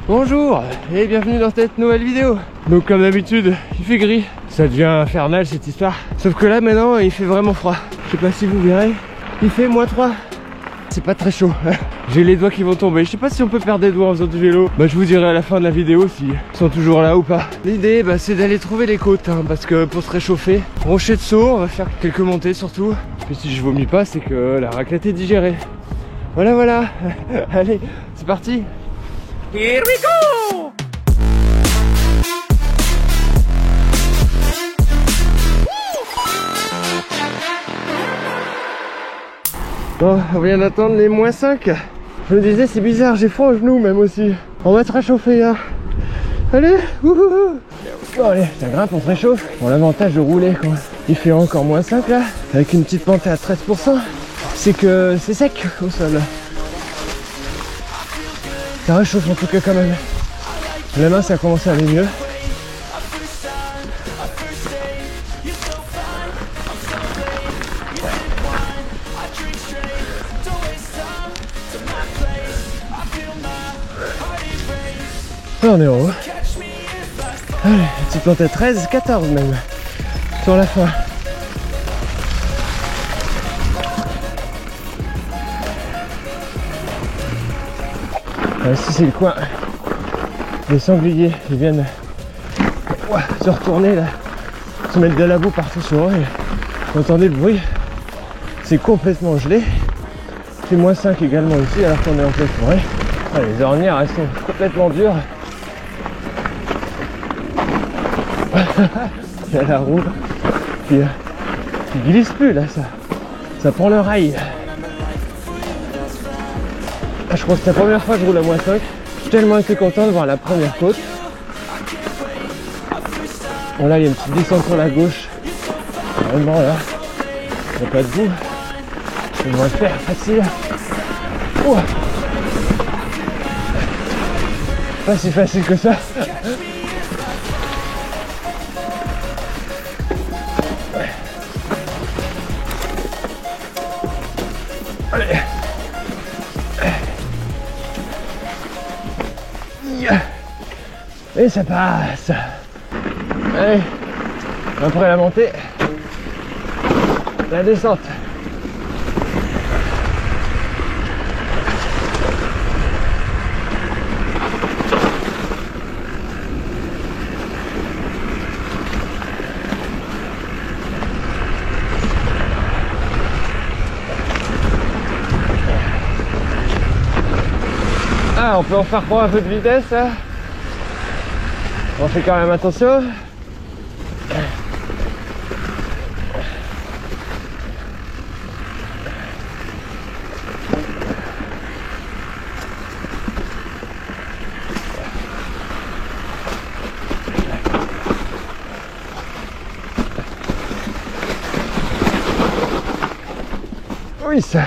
Bonjour et bienvenue dans cette nouvelle vidéo. Donc comme d'habitude, il fait gris. Ça devient infernal cette histoire. Sauf que là maintenant, il fait vraiment froid. Je sais pas si vous verrez, il fait -3. C'est pas très chaud. J'ai les doigts qui vont tomber. Je sais pas si on peut perdre des doigts en faisant du vélo. Bah je vous dirai à la fin de la vidéo s'ils sont toujours là ou pas. L'idée c'est d'aller trouver les côtes parce que pour se réchauffer, rocher de saut, on va faire quelques montées surtout. Puis si je vomis pas, c'est que la raclette est digérée. Voilà. Allez, c'est parti. Here we go! Bon, on vient d'attendre les -5. Je me disais, c'est bizarre, j'ai froid aux genoux même aussi. On va se réchauffer, hein. Allez, wouhou. Bon, allez, ça grimpe, on se réchauffe. Bon, l'avantage de rouler quand il fait encore -5 là, avec une petite pente à 13%, c'est que c'est sec au sol. Ça réchauffe en tout cas quand même. La main, ça a commencé à aller mieux. Là, on est en haut. Allez, petite plante à 13, 14 même. Sur la fin. Ici c'est le coin des sangliers qui viennent se retourner là, se mettre de la boue partout sur eux. Vous entendez le bruit, c'est complètement gelé. C'est -5 également ici alors qu'on est en pleine forêt. Ah, les ornières elles sont complètement dures. Il y a la roue qui glisse plus là, ça prend le rail. Je crois que c'est la première fois que je roule à -5. J'ai tellement été content de voir la première côte. Bon là il y a une petite descente sur la gauche. Vraiment là, il n'y a pas de boue. On va le faire facile. Ouah. Pas si facile que ça. Allez. Et ça passe. Allez, après la montée, la descente. Ah, on peut en faire prendre un peu de vitesse là. On fait quand même attention. Oui, ça.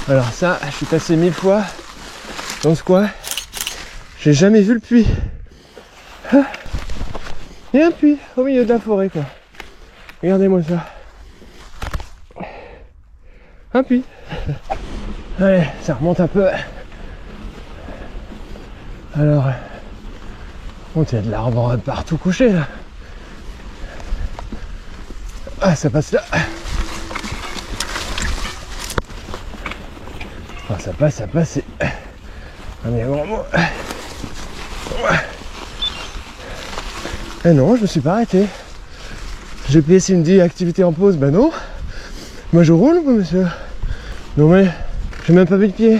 Alors ça, je suis passé 1000 fois dans ce coin, j'ai jamais vu le puits. Il y a un puits au milieu de la forêt quoi. Regardez-moi ça. Un puits. Allez, ça remonte un peu. Alors, bon, il y a de l'arbre partout couché là. Ah, ça passe là. Ça passe, c'est un bien grand mot. Eh non, je me suis pas arrêté. GPS il me dit activité en pause, bah non. Moi je roule moi monsieur. Non mais, j'ai même pas mis le pied.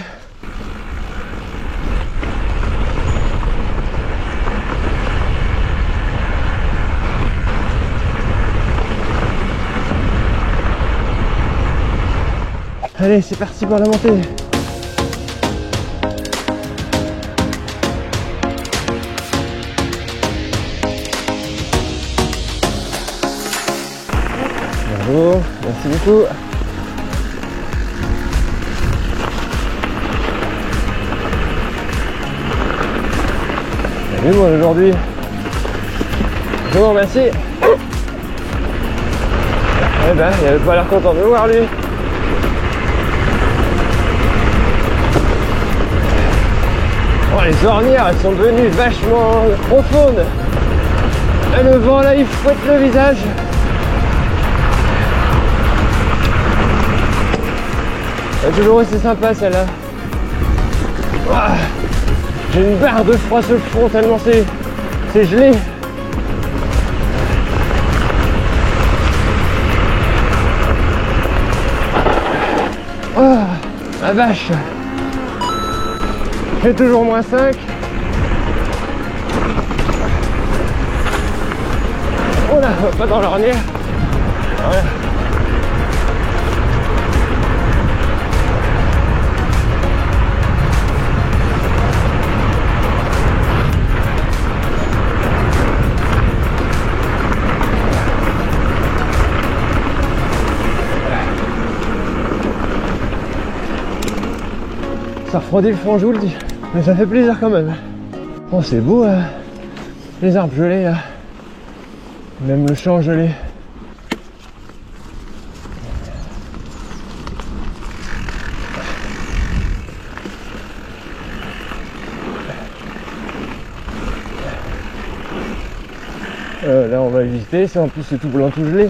Allez, c'est parti pour la montée. Bravo, merci beaucoup. Salut moi aujourd'hui. Bonjour, merci. Eh ben, il avait pas l'air content de me voir lui. Oh, les ornières, elles sont devenues vachement profondes. Et le vent là, il fouette le visage. Elle a toujours été sympa celle-là. Ah, j'ai une barre de froid sur le front tellement c'est gelé. Oh la vache. J'ai toujours moins 5. Oh là, pas dans l'ornière. Voilà. Ça refroidit le front, je vous le dis. Mais ça fait plaisir quand même. Oh, c'est beau, hein. Les arbres gelés là. Même le champ gelé. Là on va visiter, ça en plus c'est tout blanc, tout gelé.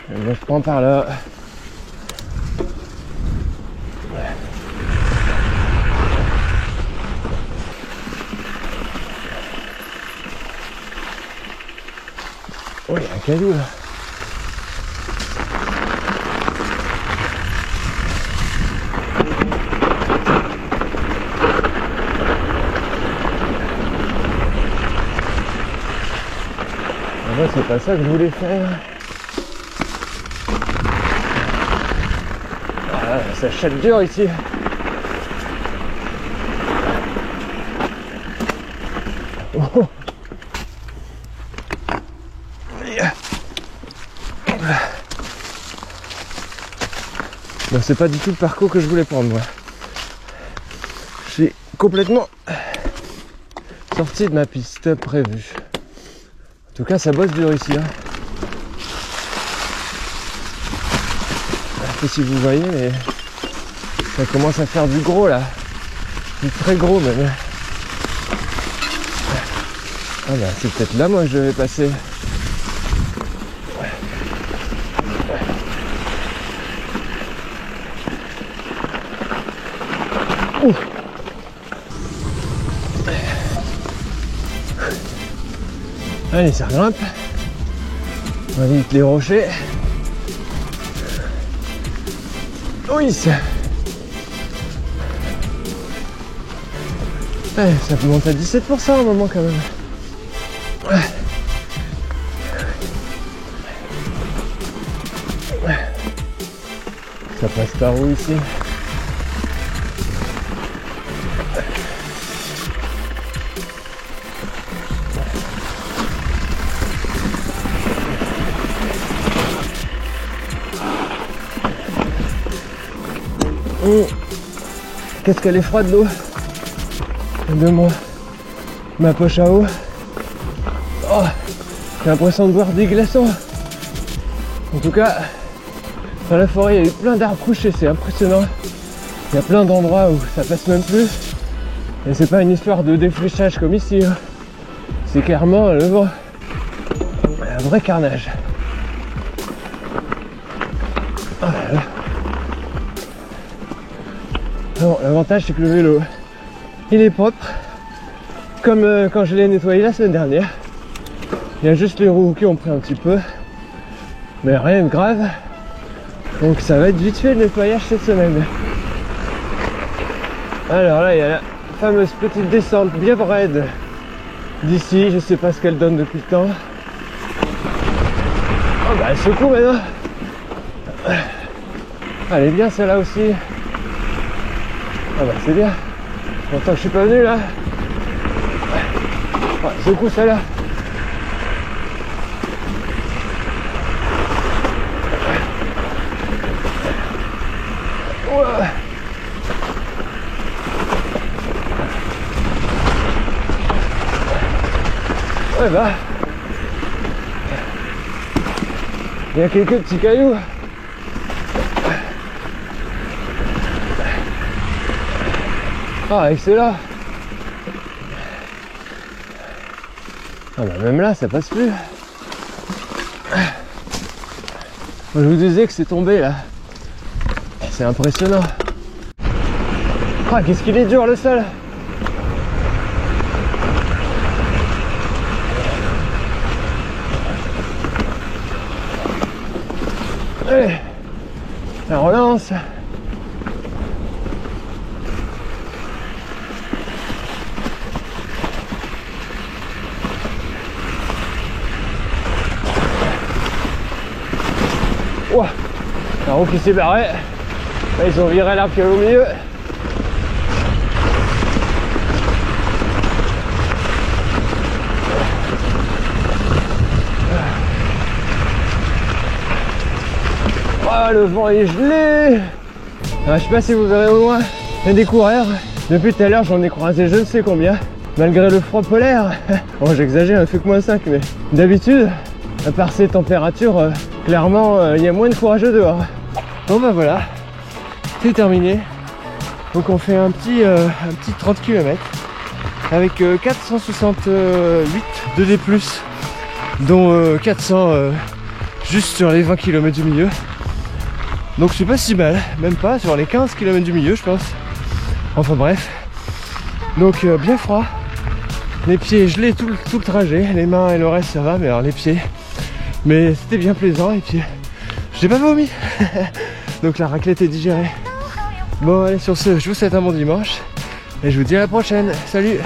Là, je prends par là. Oh, il y a un caillou là. En vrai, c'est pas ça que je voulais faire. Ah, ça chatte dur ici. Oh. Ben, c'est pas du tout le parcours que je voulais prendre moi. Je suis complètement sorti de ma piste prévue. En tout cas ça bosse dur ici hein. Je sais pas si vous voyez mais ça commence à faire du gros là. Du très gros même. Ah bah c'est peut-être là moi que je vais passer. Allez, ça grimpe. On va éviter les rochers. Oui, ça. Ouais, ça monte à 17% à un moment quand même. Ouais. Ça passe par où ici? Qu'est-ce qu'elle est froide l'eau de ma poche à eau. Oh, j'ai l'impression de boire des glaçons. En tout cas, dans la forêt, il y a eu plein d'arbres couchés, c'est impressionnant. Il y a plein d'endroits où ça passe même plus. Et c'est pas une histoire de défrichage comme ici. Hein. C'est clairement le vent. Un vrai carnage. Oh là là. Bon, l'avantage c'est que le vélo il est propre comme quand je l'ai nettoyé la semaine dernière. Il y a juste les roues qui ont pris un petit peu mais rien de grave, donc ça va être vite fait le nettoyage cette semaine. Alors là il y a la fameuse petite descente bien raide d'ici, je sais pas ce qu'elle donne depuis le temps. Oh bah elle secoue maintenant. Elle est bien celle-là aussi. Ah bah c'est bien. Longtemps que je suis pas venu là. Ouais, secoue celle-là. Ouais. Ouais bah Il y a quelques petits cailloux. Ah, excellent. Ah bah même là, ça passe plus. Je vous disais que c'est tombé là. C'est impressionnant. Ah, qu'est-ce qu'il est dur le sol. Allez, la relance. Ouah, la roue qui s'est barrée. Là, ils ont viré l'arbre qu'il y avait au milieu. Oh, le vent est gelé. Alors, je sais pas si vous verrez au loin, il y a des coureurs. Depuis tout à l'heure, j'en ai croisé je ne sais combien. Malgré le froid polaire. Bon, j'exagère, il fait que -5, mais d'habitude, à part ces températures, clairement, il y a moins de courageux dehors. Bon bah voilà, c'est terminé. Donc on fait un petit 30 km avec 468 de D+, dont 400 juste sur les 20 km du milieu. Donc c'est pas si mal, même pas sur les 15 km du milieu je pense. Enfin bref, donc bien froid, les pieds gelés tout le trajet, les mains et le reste ça va, mais alors les pieds, mais c'était bien plaisant et puis j'ai pas vomi. Donc la raclette est digérée. Bon allez, sur ce, je vous souhaite un bon dimanche et je vous dis à la prochaine. Salut!